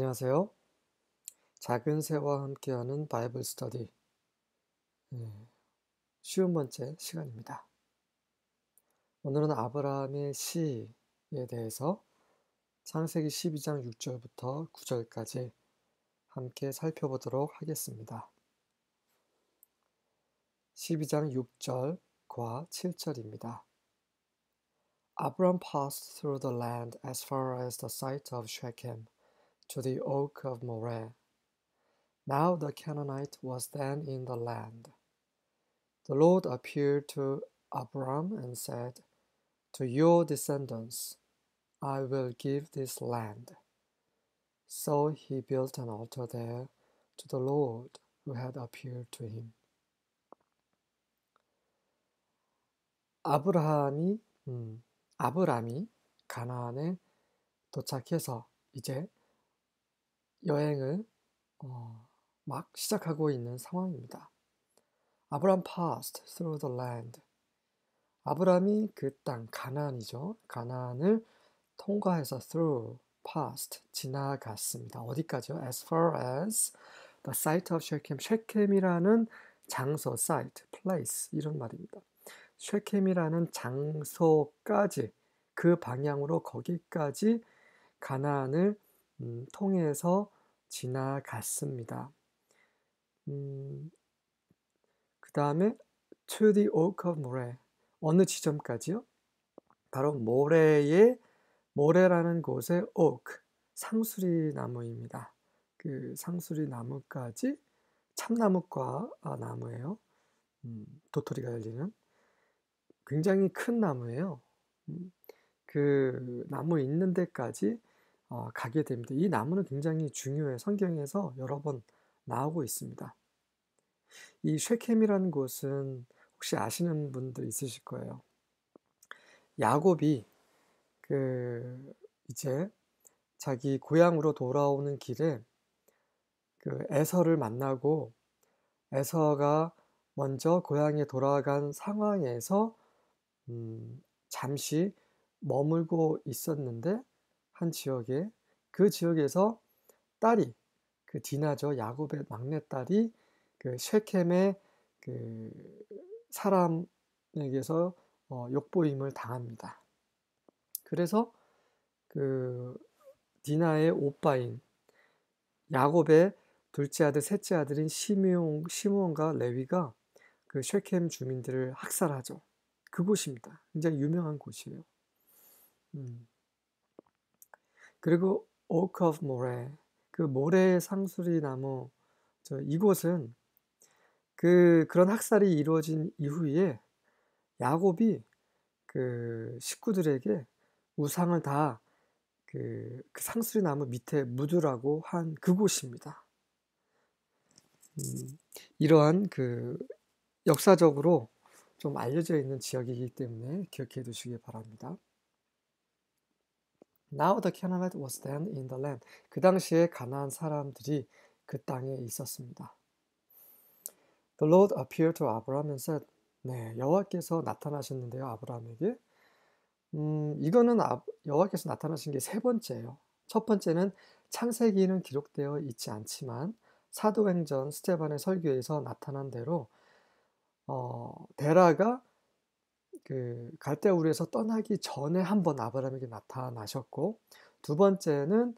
안녕하세요. 작은 새와 함께하는 바이블 스터디 쉬운 번째 시간입니다. 오늘은 아브라함의 시에 대해서 창세기 12장 6절부터 9절까지 함께 살펴보도록 하겠습니다. 12장 6절과 7절입니다. Abram passed through the land as far as the site of Shechem to the oak of Moreh. Now the Canaanite was then in the land. The Lord appeared to Abram and said, To your descendants I will give this land. So he built an altar there to the Lord who had appeared to him. 아브람이 가나안에 도착해서 이제 여행을 막 시작하고 있는 상황입니다. Abram passed through the land. 아브람이 그 땅, 가나안이죠. 가나안을 통과해서 through, passed, 지나갔습니다. 어디까지요? As far as the site of Shechem. 쉐켐이라는 장소, site, place 이런 말입니다. 쉐켐이라는 장소까지, 그 방향으로 거기까지 가나안을 통해서 지나갔습니다. 그 다음에 to the oak of Moreh. 어느 지점까지요? 바로 모래라는 곳의 oak, 상수리 나무입니다. 그 상수리 나무까지, 참나무과 나무예요. 도토리가 열리는 굉장히 큰 나무예요. 그 나무 있는 데까지 가게 됩니다. 이 나무는 굉장히 중요해요. 성경에서 여러 번 나오고 있습니다. 이 쉐켐이라는 곳은 혹시 아시는 분들 있으실 거예요. 야곱이 이제 자기 고향으로 돌아오는 길에 에서를 만나고 에서가 먼저 고향에 돌아간 상황에서 잠시 머물고 있었는데 한 지역에 그 지역에서 딸이 디나죠. 야곱의 막내딸이 쉐켐의 사람에게서 욕보임을 당합니다. 그래서 디나의 오빠인 야곱의 둘째 아들, 셋째 아들인 시므온과 레위가 쉐켐 주민들을 학살하죠. 그곳입니다. 굉장히 유명한 곳이에요. 그리고 Oak of Moreh, 모래의 상수리 나무, 이곳은 그런 학살이 이루어진 이후에 야곱이 식구들에게 우상을 다 그 상수리 나무 밑에 묻으라고 한 그곳입니다. 이러한 역사적으로 좀 알려져 있는 지역이기 때문에 기억해 두시기 바랍니다. Now the Canaanite was then in the land. 그 당시에 가나안 사람들이 그 땅에 있었습니다. The Lord appeared to Abram and said, 네, 여호와께서 나타나셨는데요, 아브라함에게. 이거는 여호와께서 나타나신 게 세 번째예요. 첫 번째는 창세기는 기록되어 있지 않지만 사도행전 스데반의 설교에서 나타난 대로 데라가 갈대아 우르에서 떠나기 전에 한번 아브라함에게 나타나셨고, 두 번째는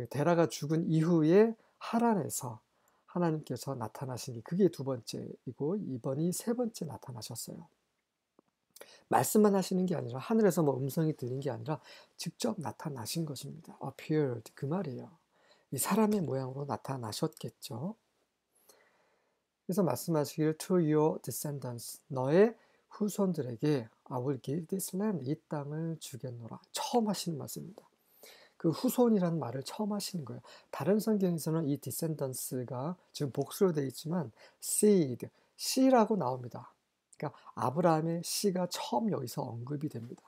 데라가 죽은 이후에 하란에서 하나님께서 나타나신 게 그게 두 번째이고, 이번이 세 번째 나타나셨어요. 말씀만 하시는 게 아니라 하늘에서 음성이 들린 게 아니라 직접 나타나신 것입니다. appeared, 그 말이에요. 이 사람의 모양으로 나타나셨겠죠. 그래서 말씀하시기를 to your descendants, 너의 후손들에게 I will give this land, 이 땅을 주겠노라. 처음 하시는 말씀입니다. 그 후손이라는 말을 처음 하시는 거예요. 다른 성경에서는 이 descendants가 지금 복수로 되어 있지만 seed, 씨라고 나옵니다. 그러니까 아브라함의 씨가 처음 여기서 언급이 됩니다.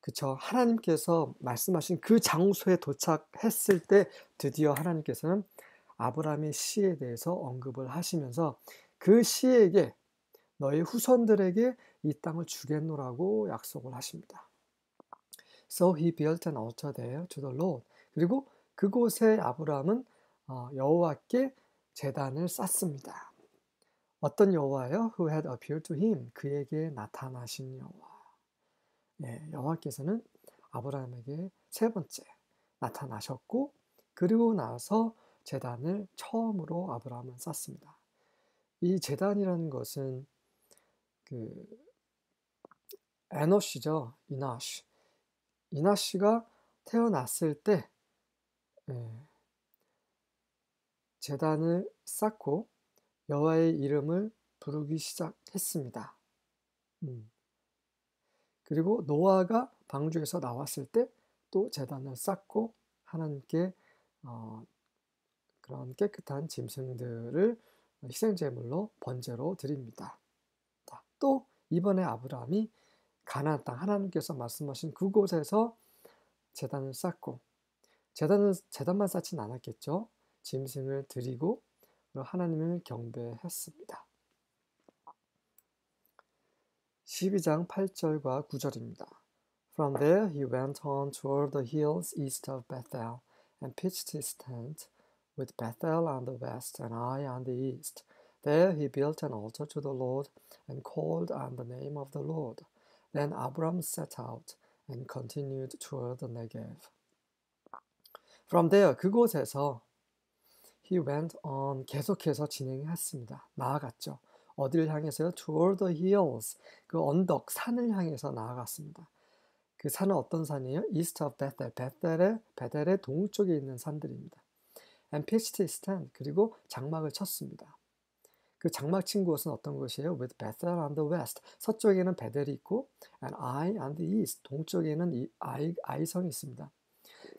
그쵸? 하나님께서 말씀하신 그 장소에 도착했을 때 드디어 하나님께서는 아브라함의 씨에 대해서 언급을 하시면서 그 씨에게 너희 후손들에게 이 땅을 주겠노라고 약속을 하십니다. So he built an altar there to the Lord. 그리고 그곳에 아브라함은 여호와께 제단을 쌓습니다. 어떤 여호와요? Who had appeared to him. 그에게 나타나신 여호와. 예, 여호와께서는 아브라함에게 세 번째 나타나셨고 그리고 나서 제단을 처음으로 아브라함은 쌓습니다. 이 제단이라는 것은 그 에노시죠. 이나시. 이나시가 태어났을 때 제단을 쌓고 여호와의 이름을 부르기 시작했습니다. 그리고 노아가 방주에서 나왔을 때 또 제단을 쌓고 하나님께 그런 깨끗한 짐승들을 희생제물로 번제로 드립니다. 또 이번에 아브라함이 가나안 땅 하나님께서 말씀하신 그곳에서 제단을 쌓고 제단만 쌓진 않았겠죠. 짐승을 드리고 하나님을 경배했습니다. 12장 8절과 9절입니다. From there he went on toward the hills east of Bethel and pitched his tent with Bethel on the west and Ai on the east. There he built an altar to the Lord and called on the name of the Lord. Then Abram set out and continued toward the Negev. From there, 그곳에서 he went on, 계속해서 진행했습니다. 나아갔죠. 어디를 향해서요? Toward the hills, 그 언덕, 산을 향해서 나아갔습니다. 그 산은 어떤 산이에요? East of Bethel, 베델의 동쪽에 있는 산들입니다. And pitched his tent, 그리고 장막을 쳤습니다. 그 장막 친 곳은 어떤 곳이에요? With Bethel on the west, 서쪽에는 베델이 있고 and Ai on the east, 동쪽에는 아이성이 있습니다.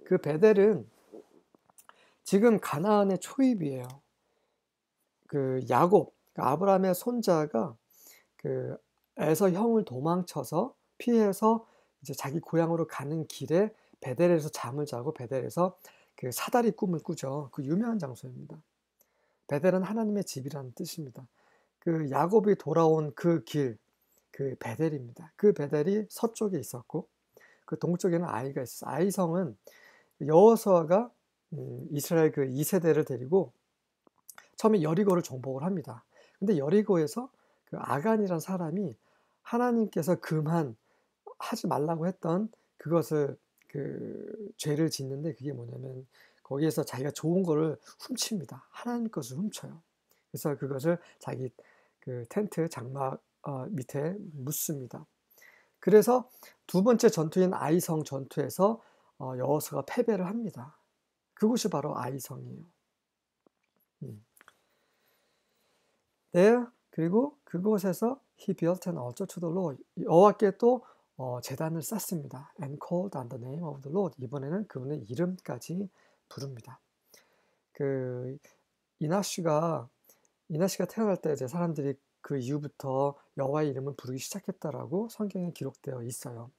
그 베델은 지금 가나안의 초입이에요. 그 야곱, 아브라함의 손자가 그 에서 형을 도망쳐서 피해서 이제 자기 고향으로 가는 길에 베델에서 잠을 자고 베델에서 그 사다리 꿈을 꾸죠. 그 유명한 장소입니다. 베델은 하나님의 집이라는 뜻입니다. 그 야곱이 돌아온 그 길, 그 베델입니다. 그 베델이 서쪽에 있었고 그 동쪽에는 아이가 있어요. 아이성은 여호수아가 이스라엘 그 2세대를 데리고 처음에 여리고를 정복을 합니다. 근데 여리고에서 그 아간이라는 사람이 하나님께서 하지 말라고 했던 그것을 그 죄를 짓는데 그게 뭐냐면 거기에서 자기가 좋은 거를 훔칩니다. 하나님 것을 훔쳐요. 그래서 그것을 자기 그 텐트 장막 밑에 묻습니다. 그래서 두 번째 전투인 아이성 전투에서 여호수아가 패배를 합니다. 그곳이 바로 아이성이에요. 네, 그리고 그곳에서 he built an altar to the Lord. 여호와께 또 제단을 쌓습니다. And called on the name of the Lord. 이번에는 그분의 이름까지 부릅니다. 그 이나시가 태어날 때 이제 사람들이 그 이후부터 여호와의 이름을 부르기 시작했다라고 성경에 기록되어 있어요.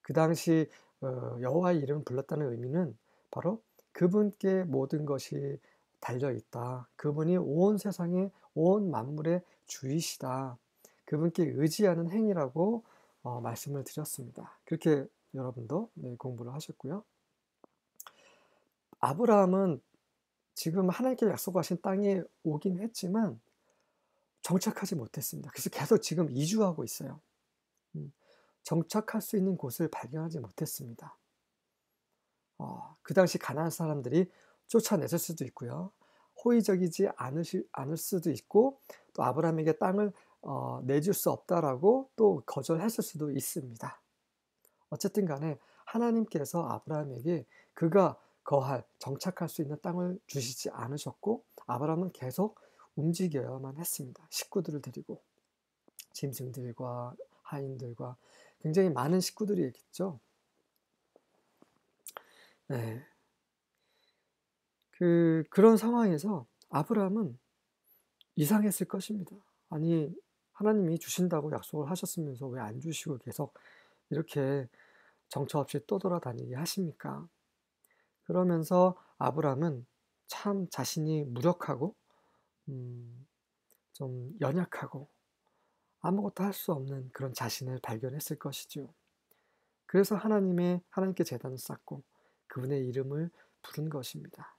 그 당시 여호와의 이름을 불렀다는 의미는 바로 그분께 모든 것이 달려 있다. 그분이 온 세상의 온 만물의 주이시다. 그분께 의지하는 행위라고 말씀을 드렸습니다. 그렇게 여러분도 공부를 하셨고요. 아브라함은 지금 하나님께 약속하신 땅에 오긴 했지만 정착하지 못했습니다. 그래서 계속 지금 이주하고 있어요. 정착할 수 있는 곳을 발견하지 못했습니다. 그 당시 가나안 사람들이 쫓아냈을 수도 있고요. 호의적이지 않을 수도 있고 또 아브라함에게 땅을 내줄 수 없다라고 또 거절했을 수도 있습니다. 어쨌든 간에 하나님께서 아브라함에게 그가 정착할 수 있는 땅을 주시지 않으셨고 아브라함은 계속 움직여야만 했습니다. 식구들을 데리고 짐승들과 하인들과 굉장히 많은 식구들이 있겠죠. 네. 그런 상황에서 아브라함은 이상했을 것입니다. 아니, 하나님이 주신다고 약속을 하셨으면서 왜 안 주시고 계속 이렇게 정처 없이 떠돌아다니게 하십니까? 그러면서 아브라함은 참 자신이 무력하고 좀 연약하고 아무것도 할 수 없는 그런 자신을 발견했을 것이죠. 그래서 하나님께 제단을 쌓고 그분의 이름을 부른 것입니다.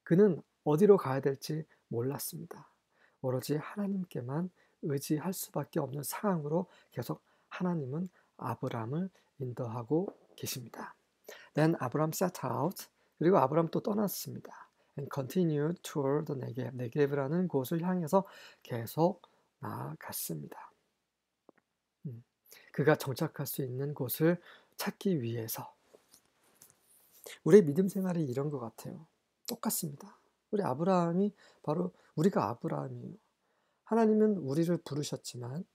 그는 어디로 가야 될지 몰랐습니다. 오로지 하나님께만 의지할 수밖에 없는 상황으로 계속 하나님은 아브람을 인도하고 계십니다. Then Abram set out. 그리고 아브람 또 떠났습니다. And continued toward the Negev. 네게브라는 곳을 향해서 계속 나아갔습니다. 그가 정착할 수 있는 곳을 찾기 위해서. 우리의 믿음 생활이 이런 것 같아요. 똑같습니다. 우리 아브라함이 바로 우리가 아브라함이에요. 하나님은 우리를 부르셨지만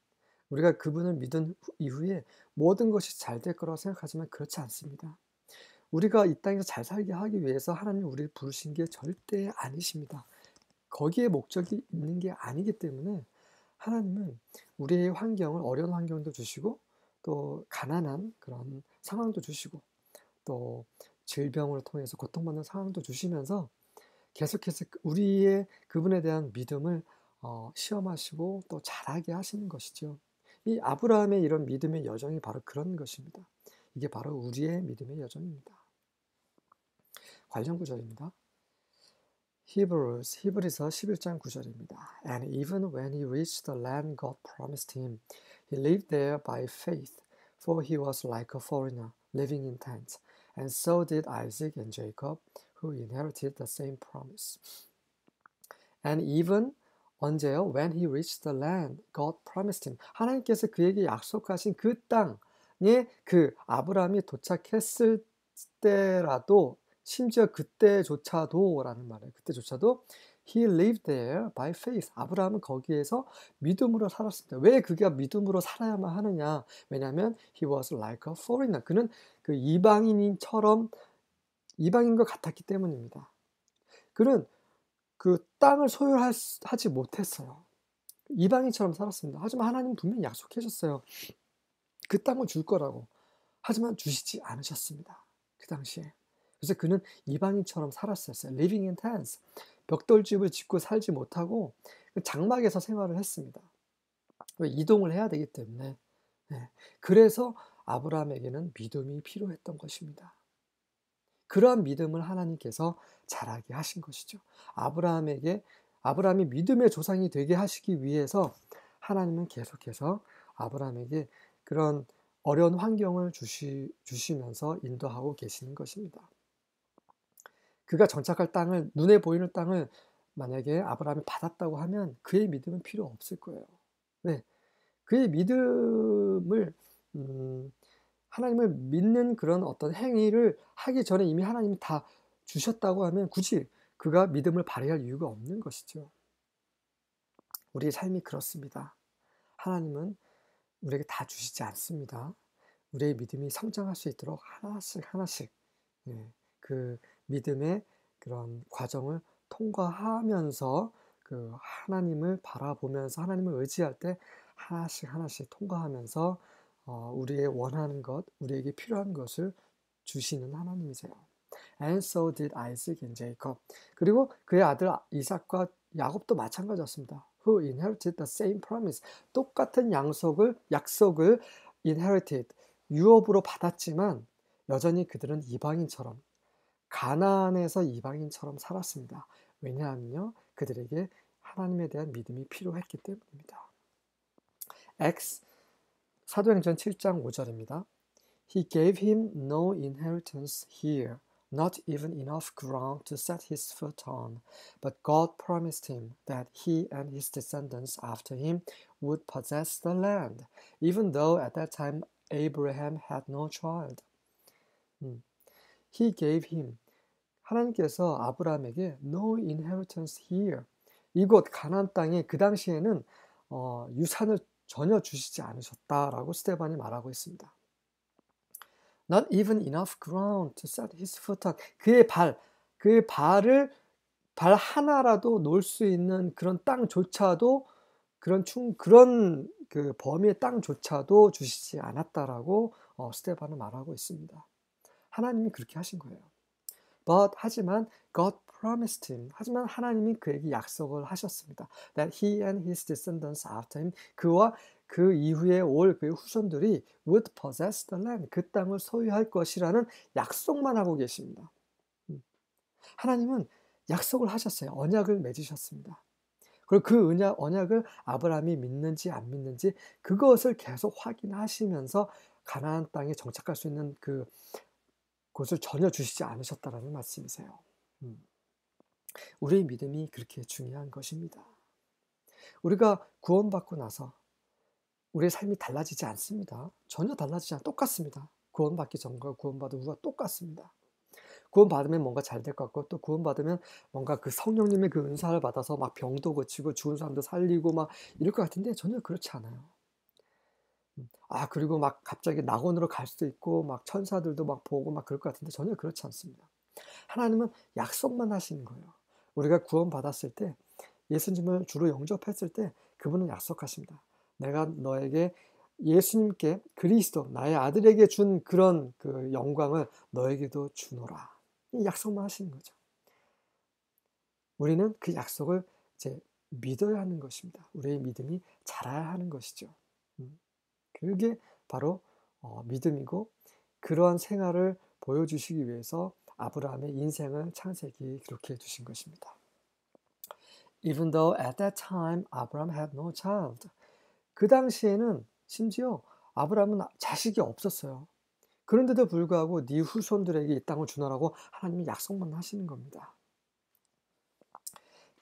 우리가 그분을 믿은 이후에 모든 것이 잘 될 거라고 생각하지만 그렇지 않습니다. 우리가 이 땅에서 잘 살게 하기 위해서 하나님이 우리를 부르신 게 절대 아니십니다. 거기에 목적이 있는 게 아니기 때문에 하나님은 우리의 환경을 어려운 환경도 주시고 또 가난한 그런 상황도 주시고 또 질병을 통해서 고통받는 상황도 주시면서 계속해서 우리의 그분에 대한 믿음을 시험하시고 또 자라게 하시는 것이죠. 이 아브라함의 이런 믿음의 여정이 바로 그런 것입니다. 이게 바로 우리의 믿음의 여정입니다. 관련 구절입니다. 히브리서 11장 9절입니다. And even when he reached the land God promised him, he lived there by faith, for he was like a foreigner living in tents. And so did Isaac and Jacob, who inherited the same promise. And even 언제요? When he reached the land God promised him. 하나님께서 그에게 약속하신 그 땅에 그 아브라함이 도착했을 때라도 심지어 그때조차도라는 말이에요. 그때조차도 he lived there by faith. 아브라함은 거기에서 믿음으로 살았습니다. 왜 그가 믿음으로 살아야만 하느냐? 왜냐하면 he was like a foreigner. 그는 그 이방인과 같았기 때문입니다. 그는 그 땅을 소유하지 못했어요. 이방인처럼 살았습니다. 하지만 하나님은 분명히 약속하셨어요. 그 땅을 줄 거라고. 하지만 주시지 않으셨습니다. 그 당시에. 그래서 그는 이방인처럼 살았었어요. Living in tents. 벽돌집을 짓고 살지 못하고 장막에서 생활을 했습니다. 왜? 이동을 해야 되기 때문에. 네. 그래서 아브라함에게는 믿음이 필요했던 것입니다. 그러한 믿음을 하나님께서 자라게 하신 것이죠. 아브라함이 믿음의 조상이 되게 하시기 위해서 하나님은 계속해서 아브라함에게 그런 어려운 환경을 주시면서 인도하고 계시는 것입니다. 그가 정착할 땅을, 눈에 보이는 땅을 만약에 아브라함이 받았다고 하면 그의 믿음은 필요 없을 거예요. 네. 그의 믿음을 하나님을 믿는 그런 어떤 행위를 하기 전에 이미 하나님이 다 주셨다고 하면 굳이 그가 믿음을 발휘할 이유가 없는 것이죠. 우리의 삶이 그렇습니다. 하나님은 우리에게 다 주시지 않습니다. 우리의 믿음이 성장할 수 있도록 하나씩 그 믿음의 그런 과정을 통과하면서 그 하나님을 바라보면서 하나님을 의지할 때 하나씩 통과하면서 우리의 원하는 것, 우리에게 필요한 것을 주시는 하나님이세요. And so did Isaac and Jacob. 그리고 그의 아들 이삭과 야곱도 마찬가지였습니다. Who inherited the same promise. 똑같은 약속을 inherited, 유업으로 받았지만 여전히 그들은 이방인처럼, 가나안에서 이방인처럼 살았습니다. 왜냐하면요, 그들에게 하나님에 대한 믿음이 필요했기 때문입니다. 사도행전 7장 5절입니다. He gave him no inheritance here, not even enough ground to set his foot on, but God promised him that he and his descendants after him would possess the land, even though at that time Abraham had no child. He gave him, 하나님께서 아브라함에게 no inheritance here, 이곳 가나안 땅에 그 당시에는 유산을 전혀 주시지 않으셨다라고 스데반이 말하고 있습니다. Not even enough ground to set his foot on. 그의 발 하나라도 놓을 수 있는 그런 땅조차도 그런 그 범위의 땅조차도 주시지 않았다라고 스데반은 말하고 있습니다. 하나님이 그렇게 하신 거예요. 하지만 God promised him. 하지만 하나님이 그에게 약속을 하셨습니다. That he and his descendants after him. 그와 그 이후에 올 그 후손들이 would possess the land, 그 땅을 소유할 것이라는 약속만 하고 계십니다. 하나님은 약속을 하셨어요. 언약을 맺으셨습니다. 그리고 그 언약을 아브라함이 믿는지 안 믿는지 그것을 계속 확인하시면서 가나안 땅에 정착할 수 있는 그 곳을 전혀 주시지 않으셨다라는 말씀이세요. 우리의 믿음이 그렇게 중요한 것입니다. 우리가 구원받고 나서 우리의 삶이 달라지지 않습니다. 전혀 달라지지 않아 똑같습니다. 구원받기 전과 구원받은 후가 똑같습니다. 구원받으면 뭔가 잘 될 것 같고 또 구원받으면 뭔가 그 성령님의 그 은사를 받아서 막 병도 고치고 죽은 사람도 살리고 막 이럴 것 같은데 전혀 그렇지 않아요. 그리고 막 갑자기 낙원으로 갈 수도 있고 막 천사들도 막 보고 막 그럴 것 같은데 전혀 그렇지 않습니다. 하나님은 약속만 하시는 거예요. 우리가 구원받았을 때 예수님을 주로 영접했을 때 그분은 약속하십니다. 내가 너에게 예수님께 그리스도 나의 아들에게 준 그런 그 영광을 너에게도 주노라. 이 약속만 하시는 거죠. 우리는 그 약속을 이제 믿어야 하는 것입니다. 우리의 믿음이 자라야 하는 것이죠. 그게 바로 믿음이고 그러한 생활을 보여주시기 위해서 아브라함의 인생을 창세기에 기록해 두신 것입니다. Even though at that time Abraham had no child. 그 당시에는 심지어 아브라함은 자식이 없었어요. 그런데도 불구하고 네 후손들에게 이 땅을 주노라고 하나님이 약속만 하시는 겁니다.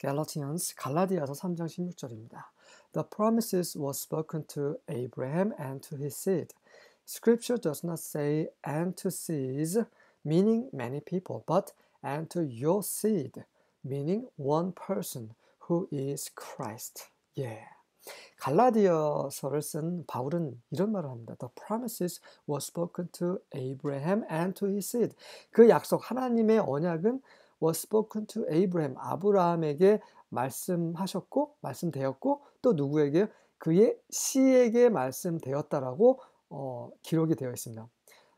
갈라디아서 3장 16절입니다. The promises were spoken to Abraham and to his seed. Scripture does not say and to seeds, meaning many people, but and to your seed, meaning one person, who is Christ. 예. 갈라디아서를 쓴 바울은 이런 말을 합니다. The promises were spoken to Abraham and to his seed. 그 약속, 하나님의 언약은 was spoken to Abraham, 아브라함에게 말씀하셨고, 말씀되었고, 또 누구에게? 그의 씨에게 말씀되었다라고 기록이 되어 있습니다.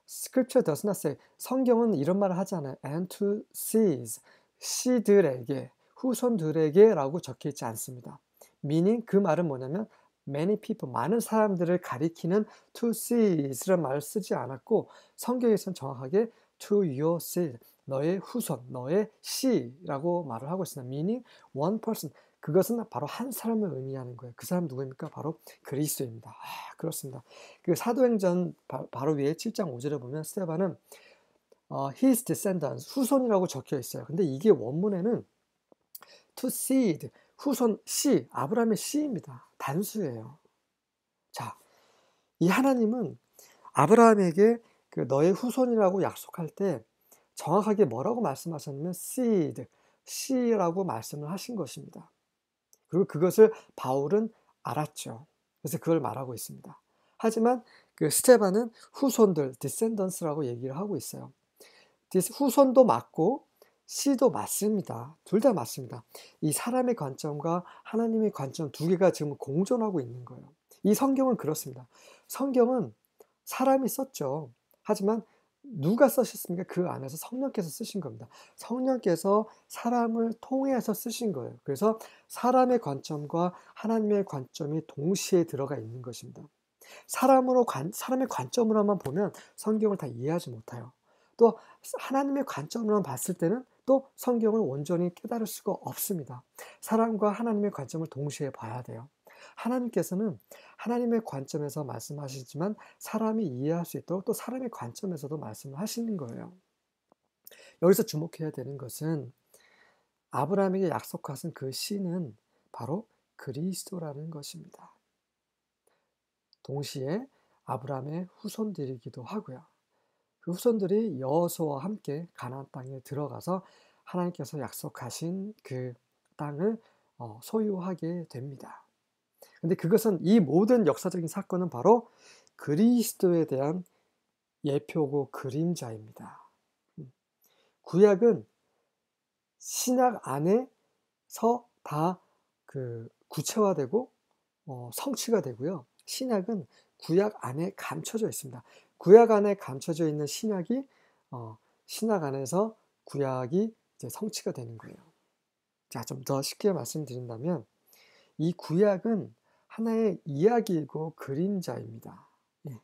Scripture does not say, 성경은 이런 말을 하지 않아요. And to seeds, 씨들에게, 후손들에게 라고 적혀 있지 않습니다. meaning 그 말은 뭐냐면 many people, 많은 사람들을 가리키는 to seeds라는 말을 쓰지 않았고 성경에서는 정확하게 to your seed, 너의 후손, 너의 씨라고 말을 하고 있습니다. meaning one person, 그것은 바로 한 사람을 의미하는 거예요. 그 사람 누구입니까? 바로 그리스도입니다. 그렇습니다. 그 사도행전 바로 위에 7장 5절에 보면 스테반은 his descendants, 후손이라고 적혀 있어요. 근데 이게 원문에는 to seed, 후손 씨, 아브라함의 씨입니다. 단수예요. 자, 이 하나님은 아브라함에게 그 너의 후손이라고 약속할 때 정확하게 뭐라고 말씀하셨냐면 seed, 씨라고 말씀을 하신 것입니다. 그리고 그것을 바울은 알았죠. 그래서 그걸 말하고 있습니다. 하지만 그 스테반은 후손들, descendants라고 얘기를 하고 있어요. 후손도 맞고 씨도 맞습니다. 둘 다 맞습니다. 이 사람의 관점과 하나님의 관점 두 개가 지금 공존하고 있는 거예요. 이 성경은 그렇습니다. 성경은 사람이 썼죠. 하지만 누가 쓰셨습니까? 그 안에서 성령께서 쓰신 겁니다. 성령께서 사람을 통해서 쓰신 거예요. 그래서 사람의 관점과 하나님의 관점이 동시에 들어가 있는 것입니다. 사람의 관점으로만 보면 성경을 다 이해하지 못해요. 또 하나님의 관점으로만 봤을 때는 또 성경을 온전히 깨달을 수가 없습니다. 사람과 하나님의 관점을 동시에 봐야 돼요. 하나님께서는 하나님의 관점에서 말씀하시지만 사람이 이해할 수 있도록 또 사람의 관점에서도 말씀을 하시는 거예요. 여기서 주목해야 되는 것은 아브라함에게 약속하신 그 씨는 바로 그리스도라는 것입니다. 동시에 아브라함의 후손들이기도 하고요. 그 후손들이 여호수아와 함께 가나안 땅에 들어가서 하나님께서 약속하신 그 땅을 소유하게 됩니다. 근데 그것은 이 모든 역사적인 사건은 바로 그리스도에 대한 예표고 그림자입니다. 구약은 신약 안에서 다 그 구체화되고 성취가 되고요. 신약은 구약 안에 감춰져 있습니다. 구약 안에 감춰져 있는 신약이 신약 안에서 구약이 이제 성취가 되는 거예요. 자, 좀 더 쉽게 말씀드린다면 이 구약은 하나의 이야기이고 그림자입니다. 예.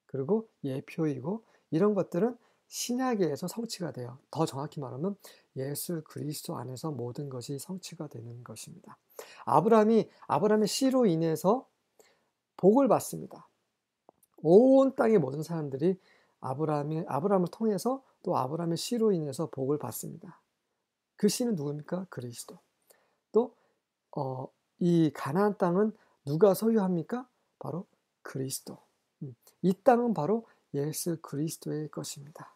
그리고 예표이고 이런 것들은 신약에서 성취가 돼요. 더 정확히 말하면 예수 그리스도 안에서 모든 것이 성취가 되는 것입니다. 아브라함의 씨로 인해서 복을 받습니다. 온 땅의 모든 사람들이 아브라함을 통해서 또 아브라함의 씨로 인해서 복을 받습니다. 그 씨는 누굽니까? 그리스도. 또 이 가나안 땅은 누가 소유합니까? 바로 그리스도. 이 땅은 바로 예수 그리스도의 것입니다.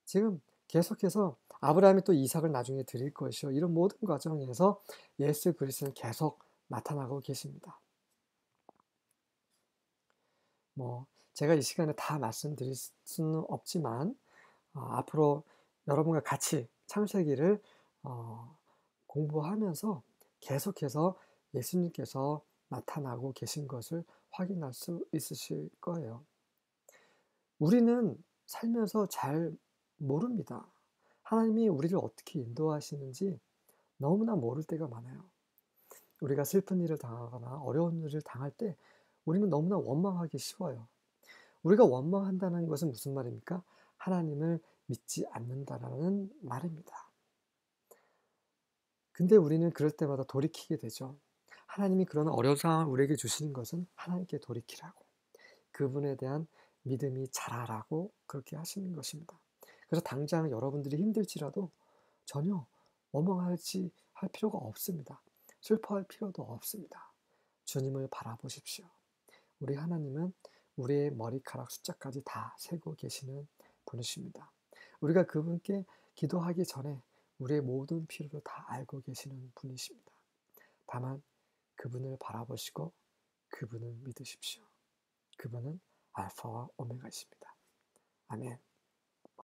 지금 계속해서 아브라함이 또 이삭을 나중에 드릴 것이요. 이런 모든 과정에서 예수 그리스도는 계속 나타나고 계십니다. 제가 이 시간에 다 말씀드릴 수는 없지만 앞으로 여러분과 같이 창세기를 공부하면서 계속해서 예수님께서 나타나고 계신 것을 확인할 수 있으실 거예요. 우리는 살면서 잘 모릅니다. 하나님이 우리를 어떻게 인도하시는지 너무나 모를 때가 많아요. 우리가 슬픈 일을 당하거나 어려운 일을 당할 때 우리는 너무나 원망하기 쉬워요. 우리가 원망한다는 것은 무슨 말입니까? 하나님을 믿지 않는다라는 말입니다. 근데 우리는 그럴 때마다 돌이키게 되죠. 하나님이 그런 어려운 상황을 우리에게 주시는 것은 하나님께 돌이키라고, 그분에 대한 믿음이 자라라고 그렇게 하시는 것입니다. 그래서 당장 여러분들이 힘들지라도 전혀 할 필요가 없습니다. 슬퍼할 필요도 없습니다. 주님을 바라보십시오. 우리 하나님은 우리의 머리카락 숫자까지 다 세고 계시는 분이십니다. 우리가 그분께 기도하기 전에 우리의 모든 필요를 다 알고 계시는 분이십니다. 다만 그분을 바라보시고 그분을 믿으십시오. 그분은 알파와 오메가이십니다. 아멘.